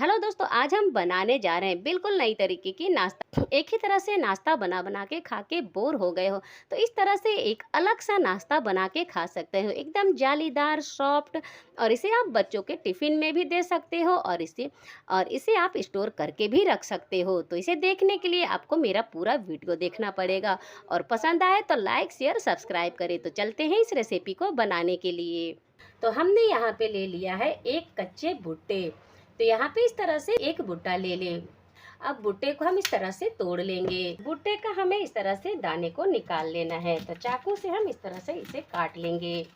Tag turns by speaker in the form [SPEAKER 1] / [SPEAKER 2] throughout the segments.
[SPEAKER 1] Hello दोस्तों, आज हम बनाने जा रहे हैं बिल्कुल नई तरीके की नाश्ता। एक ही तरह से नाश्ता बना बना के खा के बोर हो गए हो, तो इस तरह से एक अलग सा नाश्ता बना के खा सकते हो, एकदम जालीदार सॉफ्ट। और इसे आप बच्चों के टिफिन में भी दे सकते हो और इसे आप स्टोर करके भी रख सकते हो। तो इसे देखने के लिए आपको मेरा पूरा वीडियो देखना पड़ेगा और पसंद आए तो लाइक शेयर सब्सक्राइब करें। तो चलते हैं इस रेसिपी को बनाने के लिए। तो हमने यहाँ पे ले लिया है एक कच्चे भुट्टे। तो यहाँ पे इस तरह से एक भुट्टा ले लें। अब भुट्टे को हम इस तरह से तोड़ लेंगे। भुट्टे का हमें इस तरह से दाने को निकाल लेना है। तो चाकू से हम इस तरह से इसे काट लेंगे।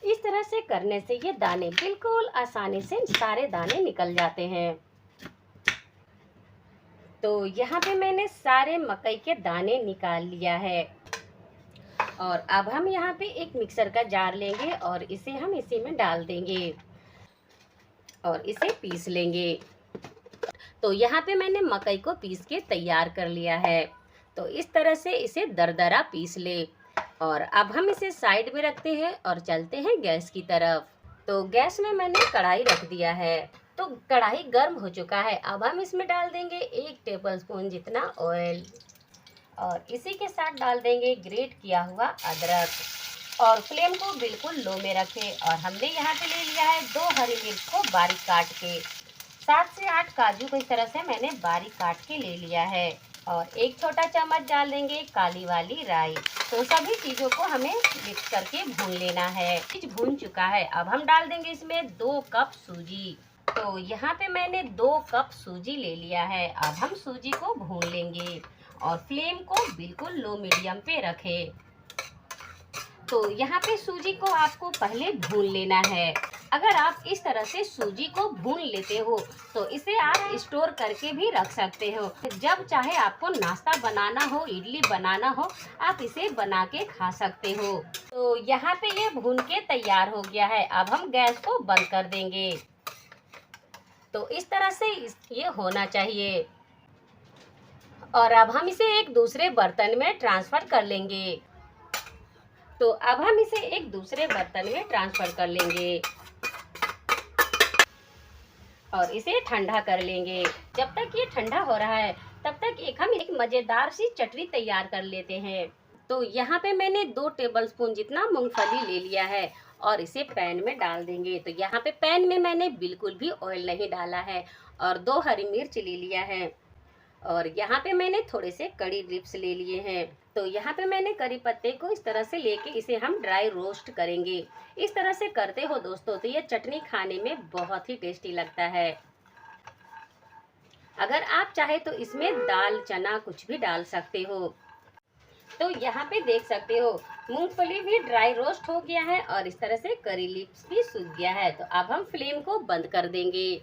[SPEAKER 1] इस तरह से करने से ये दाने बिल्कुल आसानी से सारे दाने निकल जाते हैं। तो यहाँ पे मैंने सारे मकई के दाने निकाल लिया है। और अब हम यहाँ पे एक मिक्सर का जार लेंगे और इसे हम इसी में डाल देंगे और इसे पीस लेंगे। तो यहाँ पे मैंने मकई को पीस के तैयार कर लिया है। तो इस तरह से इसे दरदरा पीस ले। और अब हम इसे साइड में रखते हैं और चलते हैं गैस की तरफ। तो गैस में मैंने कढ़ाई रख दिया है। तो कढ़ाई गर्म हो चुका है। अब हम इसमें डाल देंगे 1 टेबलस्पून जितना ऑयल और इसी के साथ डाल देंगे ग्रेट किया हुआ अदरक और फ्लेम को बिल्कुल लो में रखें। और हमने यहाँ पे ले लिया है 2 हरी मिर्च को बारीक काट के। 7 से 8 काजू को इस तरह से मैंने बारीक काट के ले लिया है और 1 छोटा चम्मच डाल देंगे काली वाली राई। तो सभी चीज़ों को हमें मिक्स करके भून लेना है। चीज भून चुका है। अब हम डाल देंगे इसमें 2 कप सूजी। तो यहाँ पे मैंने 2 कप सूजी ले लिया है। अब हम सूजी को भून लेंगे और फ्लेम को बिल्कुल लो मीडियम पे रखें। तो यहाँ पे सूजी को आपको पहले भून लेना है। अगर आप इस तरह से सूजी को भून लेते हो तो इसे आप स्टोर करके भी रख सकते हो। जब चाहे आपको नाश्ता बनाना हो, इडली बनाना हो, आप इसे बना के खा सकते हो। तो यहाँ पे ये भून के तैयार हो गया है। अब हम गैस को बंद कर देंगे। तो इस तरह से ये होना चाहिए। और अब हम इसे एक दूसरे बर्तन में ट्रांसफर कर लेंगे। तो अब हम इसे एक दूसरे बर्तन में ट्रांसफर कर लेंगे और इसे ठंडा कर लेंगे। जब तक ये ठंडा हो रहा है तब तक हम एक मज़ेदार सी चटनी तैयार कर लेते हैं। तो यहाँ पे मैंने 2 टेबलस्पून जितना मूंगफली ले लिया है और इसे पैन में डाल देंगे। तो यहाँ पे पैन में मैंने बिल्कुल भी ऑयल नहीं डाला है और 2 हरी मिर्च ले लिया है और यहाँ पे मैंने थोड़े से कड़ी लिप्स ले लिए हैं। तो यहाँ पे मैंने करी पत्ते को इस तरह से लेके इसे हम ड्राई रोस्ट करेंगे। इस तरह से करते हो दोस्तों तो ये चटनी खाने में बहुत ही टेस्टी लगता है। अगर आप चाहे तो इसमें दाल चना कुछ भी डाल सकते हो। तो यहाँ पे देख सकते हो मूंगफली भी ड्राई रोस्ट हो गया है और इस तरह से करी लिप्स भी सूख गया है। तो अब हम फ्लेम को बंद कर देंगे।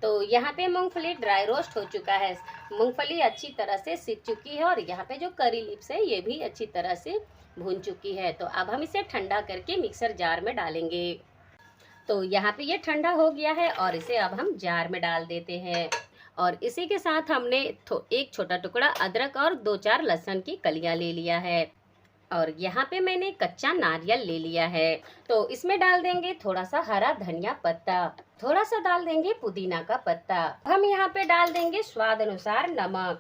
[SPEAKER 1] तो यहाँ पे मूंगफली ड्राई रोस्ट हो चुका है। मूंगफली अच्छी तरह से सिक चुकी है और यहाँ पे जो करी लिप्स है ये भी अच्छी तरह से भून चुकी है। तो अब हम इसे ठंडा करके मिक्सर जार में डालेंगे। तो यहाँ पे ये ठंडा हो गया है और इसे अब हम जार में डाल देते हैं। और इसी के साथ हमने एक छोटा टुकड़ा अदरक और 2-4 लहसुन की कलियाँ ले लिया है और यहाँ पे मैंने कच्चा नारियल ले लिया है। तो इसमें डाल देंगे थोड़ा सा हरा धनिया पत्ता, थोड़ा सा डाल देंगे पुदीना का पत्ता। हम यहाँ पे डाल देंगे स्वाद अनुसार नमक।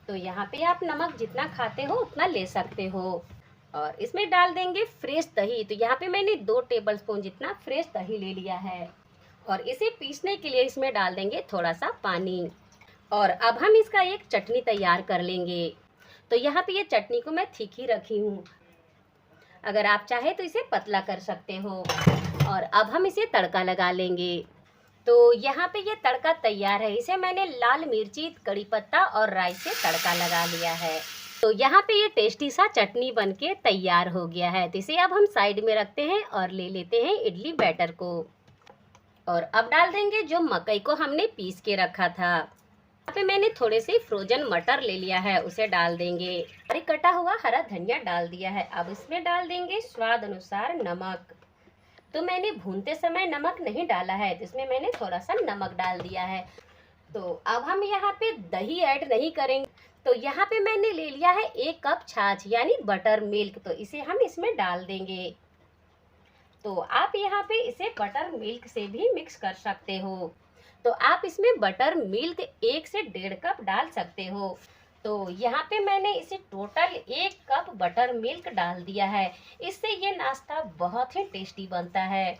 [SPEAKER 1] तो यहाँ पे आप नमक जितना खाते हो उतना ले सकते हो। और इसमें डाल देंगे फ्रेश दही। तो यहाँ पे मैंने 2 टेबलस्पून जितना फ्रेश दही ले लिया है और इसे पीसने के लिए इसमें डाल देंगे थोड़ा सा पानी। और अब हम इसका एक चटनी तैयार कर लेंगे। तो यहाँ पे ये चटनी को मैं ठीक ही रखी हूँ। अगर आप चाहे तो इसे पतला कर सकते हो। और अब हम इसे तड़का लगा लेंगे। तो यहाँ पे ये तड़का तैयार है। इसे मैंने लाल मिर्ची, कड़ी पत्ता और राई से तड़का लगा लिया है। तो यहाँ पे ये टेस्टी सा चटनी बनके तैयार हो गया है। तो इसे अब हम साइड में रखते हैं और ले लेते हैं इडली बैटर को। और अब डाल देंगे जो मकई को हमने पीस के रखा था। यहाँ पे मैंने थोड़े से फ्रोजन मटर ले लिया है, उसे डाल देंगे। और कटा हुआ हरा धनिया डाल दिया है। अब इसमें डाल देंगे स्वाद अनुसार नमक तो मैंने भूनते समय नमक नहीं डाला है, तो इसमें मैंने थोड़ा सा नमक डाल दिया है। तो अब हम यहाँ पे दही ऐड नहीं करेंगे। तो यहाँ पे मैंने ले लिया है 1 कप छाछ यानी बटर मिल्क, तो इसे हम इसमें डाल देंगे। तो आप यहाँ पे इसे बटर मिल्क से भी मिक्स कर सकते हो। तो आप इसमें बटर मिल्क 1 से 1.5 कप डाल सकते हो। तो यहाँ पे मैंने इसे टोटल 1 कप बटर मिल्क डाल दिया है। इससे ये नाश्ता बहुत ही टेस्टी बनता है।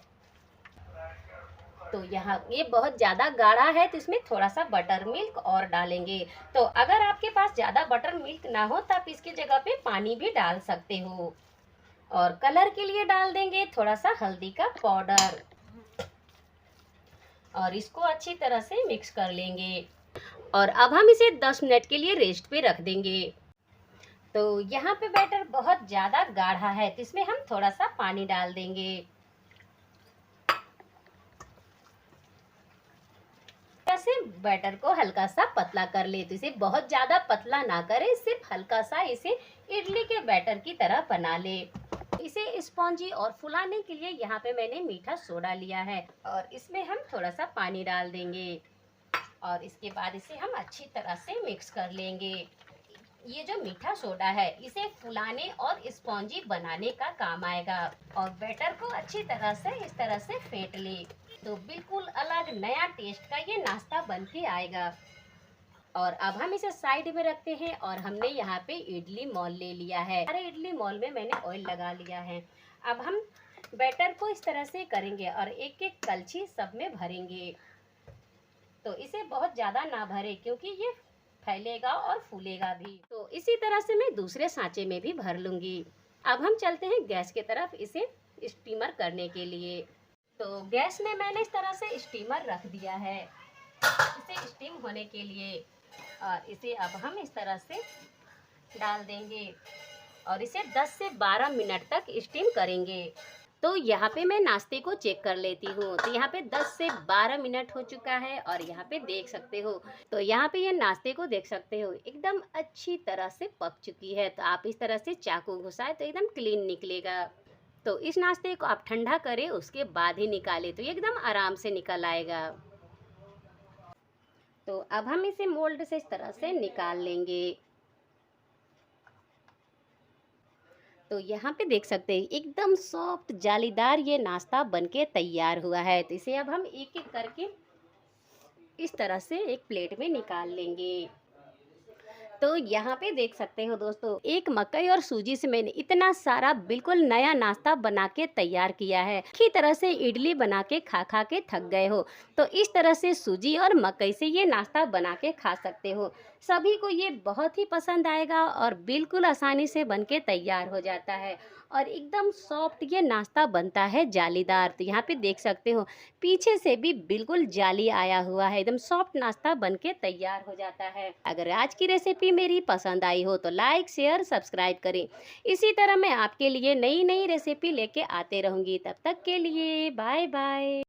[SPEAKER 1] तो यहाँ ये बहुत ज़्यादा गाढ़ा है, तो इसमें थोड़ा सा बटर मिल्क और डालेंगे। तो अगर आपके पास ज़्यादा बटर मिल्क ना हो तो आप इसकी जगह पे पानी भी डाल सकते हो। और कलर के लिए डाल देंगे थोड़ा सा हल्दी का पाउडर, और इसको अच्छी तरह से मिक्स कर लेंगे। और अब हम इसे 10 मिनट के लिए रेस्ट पे रख देंगे। तो यहाँ पे बैटर बहुत ज़्यादा गाढ़ा है, तो इसमें हम थोड़ा सा पानी डाल देंगे। ऐसे बैटर को हल्का सा पतला कर ले, तो इसे बहुत ज़्यादा पतला ना करें, सिर्फ हल्का सा इसे इडली के बैटर की तरह बना ले। इसे स्पॉन्जी और फुलाने के लिए यहाँ पे मैंने मीठा सोडा लिया है, और इसमें हम थोड़ा सा पानी डाल देंगे। और इसके बाद इसे हम अच्छी तरह से मिक्स कर लेंगे। ये जो मीठा सोडा है इसे फुलाने और स्पॉन्जी बनाने का काम आएगा। और बैटर को अच्छी तरह से इस तरह से फेंट ले, तो बिल्कुल अलग नया टेस्ट का ये नाश्ता बन के आएगा। और अब हम इसे साइड में रखते हैं, और हमने यहाँ पे इडली मॉल ले लिया है। अरे इडली मॉल में मैंने ऑयल लगा लिया है। अब हम बैटर को इस तरह से करेंगे और एक एक कलछी सब में भरेंगे। तो इसे बहुत ज़्यादा ना भरे, क्योंकि ये फैलेगा और फूलेगा भी। तो इसी तरह से मैं दूसरे सांचे में भी भर लूँगी। अब हम चलते हैं गैस की तरफ इसे स्टीमर करने के लिए। तो गैस में मैंने इस तरह से स्टीमर रख दिया है इसे स्टीम होने के लिए। और इसे अब हम इस तरह से डाल देंगे और इसे 10 से 12 मिनट तक स्टीम करेंगे। तो यहाँ पे मैं नाश्ते को चेक कर लेती हूँ। तो यहाँ पे 10 से 12 मिनट हो चुका है, और यहाँ पे देख सकते हो। तो यहाँ पे ये नाश्ते को देख सकते हो एकदम अच्छी तरह से पक चुकी है। तो आप इस तरह से चाकू घुसाए तो एकदम क्लीन निकलेगा। तो इस नाश्ते को आप ठंडा करें, उसके बाद ही निकालें, तो एकदम आराम से निकल आएगा। तो अब हम इसे मोल्ड से इस तरह से निकाल लेंगे। तो यहाँ पे देख सकते हैं एकदम सॉफ्ट जालीदार ये नाश्ता बनके तैयार हुआ है। तो इसे अब हम एक एक करके इस तरह से एक प्लेट में निकाल लेंगे। तो यहाँ पे देख सकते हो दोस्तों, एक मकई और सूजी से मैंने इतना सारा बिल्कुल नया नाश्ता बना के तैयार किया है। अच्छी तरह से इडली बना के खा खा के थक गए हो, तो इस तरह से सूजी और मकई से ये नाश्ता बना के खा सकते हो। सभी को ये बहुत ही पसंद आएगा, और बिल्कुल आसानी से बन के तैयार हो जाता है, और एकदम सॉफ्ट ये नाश्ता बनता है जालीदार। तो यहाँ पे देख सकते हो पीछे से भी बिल्कुल जाली आया हुआ है, एकदम सॉफ्ट नाश्ता बनके तैयार हो जाता है। अगर आज की रेसिपी मेरी पसंद आई हो तो लाइक शेयर सब्सक्राइब करें। इसी तरह मैं आपके लिए नई नई रेसिपी लेके आते रहूँगी। तब तक के लिए बाय बाय।